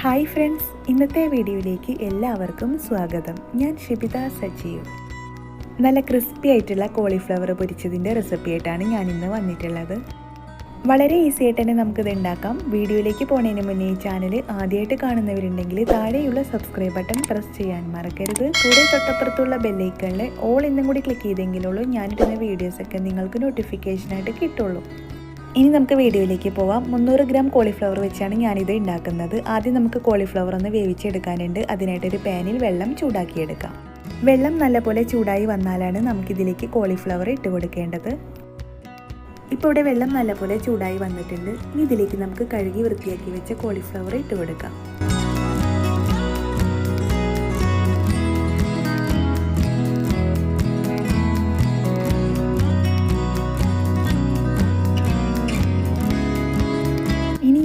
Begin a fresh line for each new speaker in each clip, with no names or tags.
Hi friends, ഇന്നത്തെ വീഡിയോയിലേക്ക് എല്ലാവർക്കും സ്വാഗതം. ഞാൻ ഷിബിത സജീവ്. നല്ല ക്രിസ്പി ആയിട്ടുള്ള കോളിഫ്ലവർ പൊരിച്ചതിൻ്റെ റെസിപ്പി ആയിട്ടാണ് ഞാൻ ഇന്ന് വന്നിട്ടുള്ളത്. വളരെ ഈസി ആയിട്ട് തന്നെ നമുക്കിത് ഉണ്ടാക്കാം. വീഡിയോയിലേക്ക് പോകുന്നതിന് മുന്നേ ഈ ചാനൽ ആദ്യമായിട്ട് കാണുന്നവരുണ്ടെങ്കിൽ താഴെയുള്ള സബ്സ്ക്രൈബ് ബട്ടൺ പ്രസ് ചെയ്യാൻ മറക്കരുത്. കൂടെ തൊട്ടപ്പുറത്തുള്ള ബെല്ലൈക്കണിൽ ഓൾ എന്നും കൂടി ക്ലിക്ക് ചെയ്തെങ്കിലുള്ളൂ ഞാനിടുന്ന വീഡിയോസൊക്കെ നിങ്ങൾക്ക് നോട്ടിഫിക്കേഷനായിട്ട് കിട്ടുള്ളൂ. ഇനി നമുക്ക് വീഡിയോയിലേക്ക് പോവാം. 300 ഗ്രാം കോളിഫ്ലവർ വെച്ചാണ് ഞാനിത് ഉണ്ടാക്കുന്നത്. ആദ്യം നമുക്ക് കോളിഫ്ലവർ ഒന്ന് വേവിച്ചെടുക്കാനുണ്ട്. അതിനായിട്ടൊരു പാനിൽ വെള്ളം ചൂടാക്കിയെടുക്കാം. വെള്ളം നല്ലപോലെ ചൂടായി വന്നാലാണ് നമുക്കിതിലേക്ക് കോളിഫ്ലവർ ഇട്ട് കൊടുക്കേണ്ടത്. ഇപ്പോൾ ഇവിടെ വെള്ളം നല്ലപോലെ ചൂടായി വന്നിട്ടുണ്ട്. ഇനി ഇതിലേക്ക് നമുക്ക് കഴുകി വൃത്തിയാക്കി വെച്ച കോളിഫ്ലവർ ഇട്ട് കൊടുക്കാം.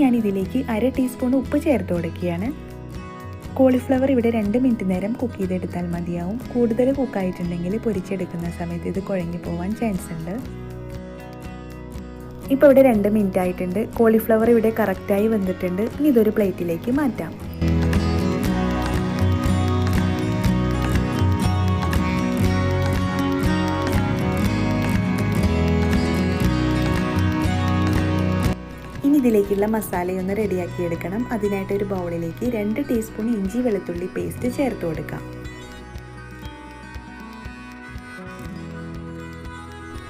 ഞാനിതിലേക്ക് 1/2 ടീസ്പൂൺ ഉപ്പ് ചേർത്ത് കൊടുക്കുകയാണ്. കോളിഫ്ലവർ ഇവിടെ 2 മിനിറ്റ് നേരം കുക്ക് ചെയ്തെടുത്താൽ മതിയാവും. കൂടുതൽ കുക്കായിട്ടുണ്ടെങ്കിൽ പൊരിച്ചെടുക്കുന്ന സമയത്ത് ഇത് കുഴഞ്ഞു പോകാൻ ചാൻസ് ഉണ്ട്. ഇപ്പോൾ ഇവിടെ 2 മിനിറ്റ് ആയിട്ടുണ്ട്. കോളിഫ്ലവർ ഇവിടെ കറക്റ്റായി വെന്തിട്ടുണ്ട്. ഇനി ഇതൊരു പ്ലേറ്റിലേക്ക് മാറ്റാം. ഇതിലേക്കുള്ള മസാലയൊന്ന് റെഡിയാക്കി എടുക്കണം. അതിനായിട്ട് ഒരു ബൗളിലേക്ക് 2 ടീസ്പൂൺ ഇഞ്ചി വെളുത്തുള്ളി പേസ്റ്റ് ചേർത്ത് കൊടുക്കാം.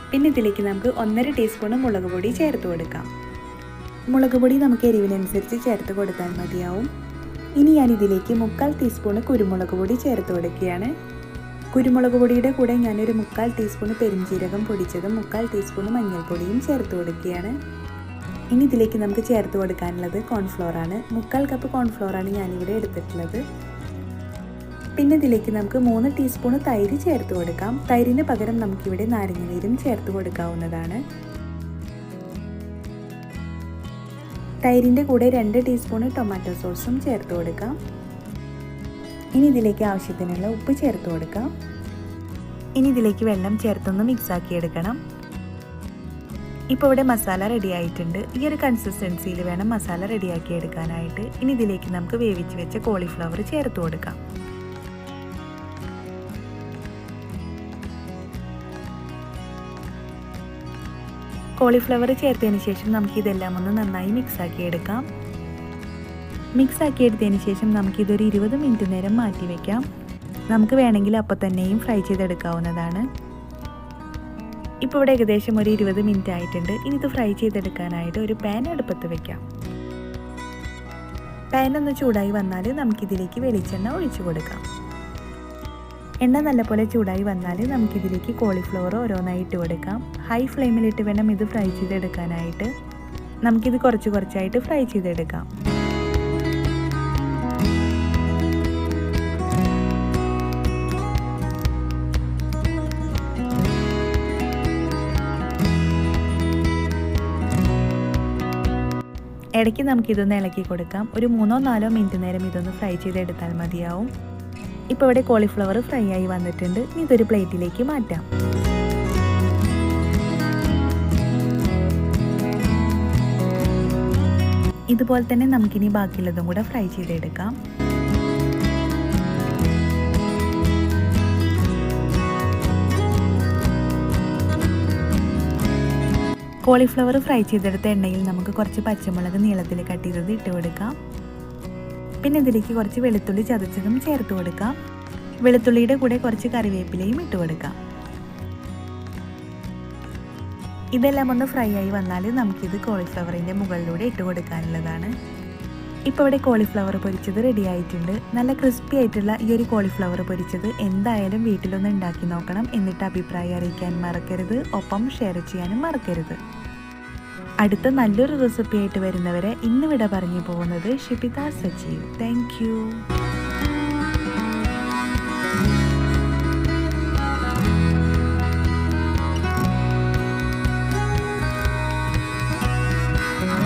പിന്നെ ഇതിലേക്ക് നമുക്ക് 1.5 ടീസ്പൂൺ മുളക് പൊടി ചേർത്ത് കൊടുക്കാം. മുളക് പൊടി നമുക്ക് എരിവിനനുസരിച്ച് ചേർത്ത് കൊടുത്താൽ മതിയാവും. ഇനി ഞാൻ ഇതിലേക്ക് 1/4 ടീസ്പൂൺ കുരുമുളക് പൊടി ചേർത്ത് കൊടുക്കുകയാണ്. കുരുമുളക് പൊടിയുടെ കൂടെ ഞാനൊരു 1/4 ടീസ്പൂൺ പെരുംജീരകം പൊടിച്ചതും 1/4 ടീസ്പൂൺ മഞ്ഞൾപ്പൊടിയും ചേർത്ത് കൊടുക്കുകയാണ്. ഇനി ഇതിലേക്ക് നമുക്ക് ചേർത്ത് കൊടുക്കാനുള്ളത് കോൺഫ്ലോർ ആണ്. 1/4 കപ്പ് കോൺഫ്ലോറാണ് ഞാനിവിടെ എടുത്തിട്ടുള്ളത്. പിന്നെ ഇതിലേക്ക് നമുക്ക് 3 ടീസ്പൂൺ തൈര് ചേർത്ത് കൊടുക്കാം. തൈരിന് പകരം നമുക്കിവിടെ നാരങ്ങനീരും ചേർത്ത് കൊടുക്കാവുന്നതാണ്. തൈരിൻ്റെ കൂടെ 2 ടീസ്പൂൺ ടൊമാറ്റോ സോസും ചേർത്ത് കൊടുക്കാം. ഇനി ഇതിലേക്ക് ആവശ്യത്തിനുള്ള ഉപ്പ് ചേർത്ത് കൊടുക്കാം. ഇനി ഇതിലേക്ക് വെള്ളം ചേർത്തൊന്ന് മിക്സാക്കി എടുക്കണം. ഇപ്പോൾ ഇവിടെ മസാല റെഡി ആയിട്ടുണ്ട്. ഈ ഒരു കൺസിസ്റ്റൻസിയിൽ വേണം മസാല റെഡിയാക്കി എടുക്കാനായിട്ട്. ഇനി ഇതിലേക്ക് നമുക്ക് വേവിച്ച് വെച്ച കോളിഫ്ലവർ ചേർത്ത് കൊടുക്കാം. കോളിഫ്ലവർ ചേർത്തതിന് ശേഷം നമുക്കിതെല്ലാം ഒന്ന് നന്നായി മിക്സാക്കി എടുക്കാം. മിക്സാക്കി എടുത്തതിന് ശേഷം നമുക്കിതൊരു 20 മിനിറ്റ് നേരം മാറ്റി വയ്ക്കാം. നമുക്ക് വേണമെങ്കിൽ അപ്പോൾ തന്നെയും ഫ്രൈ ചെയ്തെടുക്കാവുന്നതാണ്. ഇപ്പോൾ ഇവിടെ ഏകദേശം ഒരു 20 മിനിറ്റ് ആയിട്ടുണ്ട്. ഇനി ഇത് ഫ്രൈ ചെയ്തെടുക്കാനായിട്ട് ഒരു പാൻ അടുപ്പത്ത് വെക്കാം. പാൻ ഒന്ന് ചൂടായി വന്നാൽ നമുക്കിതിലേക്ക് വെളിച്ചെണ്ണ ഒഴിച്ചു കൊടുക്കാം. എണ്ണ നല്ലപോലെ ചൂടായി വന്നാൽ നമുക്കിതിലേക്ക് കോളിഫ്ലവർ ഓരോന്നായി ഇട്ട് കൊടുക്കാം. ഹൈ ഫ്ലെയിമിലിട്ട് വേണം ഇത് ഫ്രൈ ചെയ്തെടുക്കാനായിട്ട്. നമുക്കിത് കുറച്ചായിട്ട് ഫ്രൈ ചെയ്തെടുക്കാം. ഇടയ്ക്ക് നമുക്കിതൊന്ന് ഇളക്കി കൊടുക്കാം. ഒരു 3-4 മിനിറ്റ് നേരം ഇതൊന്ന് ഫ്രൈ ചെയ്തെടുത്താൽ മതിയാവും. ഇപ്പോൾ ഇവിടെ കോളിഫ്ലവർ ഫ്രൈ ആയി വന്നിട്ടുണ്ട്. ഇതൊരു പ്ലേറ്റിലേക്ക് മാറ്റാം. ഇതുപോലെ തന്നെ നമുക്കിനി ബാക്കിയുള്ളതും കൂടെ ഫ്രൈ ചെയ്തെടുക്കാം. കോളിഫ്ലവർ ഫ്രൈ ചെയ്തെടുത്ത എണ്ണയിൽ നമുക്ക് കുറച്ച് പച്ചമുളക് നീളത്തിൽ കട്ട് ചെയ്തത് ഇട്ട് കൊടുക്കാം. പിന്നെ ഇതിലേക്ക് കുറച്ച് വെളുത്തുള്ളി ചതച്ചതും ചേർത്ത് കൊടുക്കാം. വെളുത്തുള്ളിയുടെ കൂടെ കുറച്ച് കറിവേപ്പിലയും ഇട്ട് കൊടുക്കാം. ഇതെല്ലാം ഒന്ന് ഫ്രൈ ആയി വന്നാൽ നമുക്കിത് കോളിഫ്ലവറിൻ്റെ മുകളിലൂടെ ഇട്ട് കൊടുക്കാനുള്ളതാണ്. ഇപ്പോൾ ഇവിടെ കോളിഫ്ലവർ പൊരിച്ചത് റെഡി ആയിട്ടുണ്ട്. നല്ല ക്രിസ്പി ആയിട്ടുള്ള ഈ ഒരു കോളിഫ്ലവർ പൊരിച്ചത് എന്തായാലും വീട്ടിലൊന്ന് ഉണ്ടാക്കി നോക്കണം. എന്നിട്ട് അഭിപ്രായം അറിയിക്കാൻ മറക്കരുത്. ഒപ്പം ഷെയർ ചെയ്യാനും മറക്കരുത്. അടുത്ത നല്ലൊരു റെസിപ്പി ആയിട്ട് വരുന്നവരെ ഇന്ന് വിട പറഞ്ഞു പോകുന്നത് ഷിബിത സജീവ്. Thank you.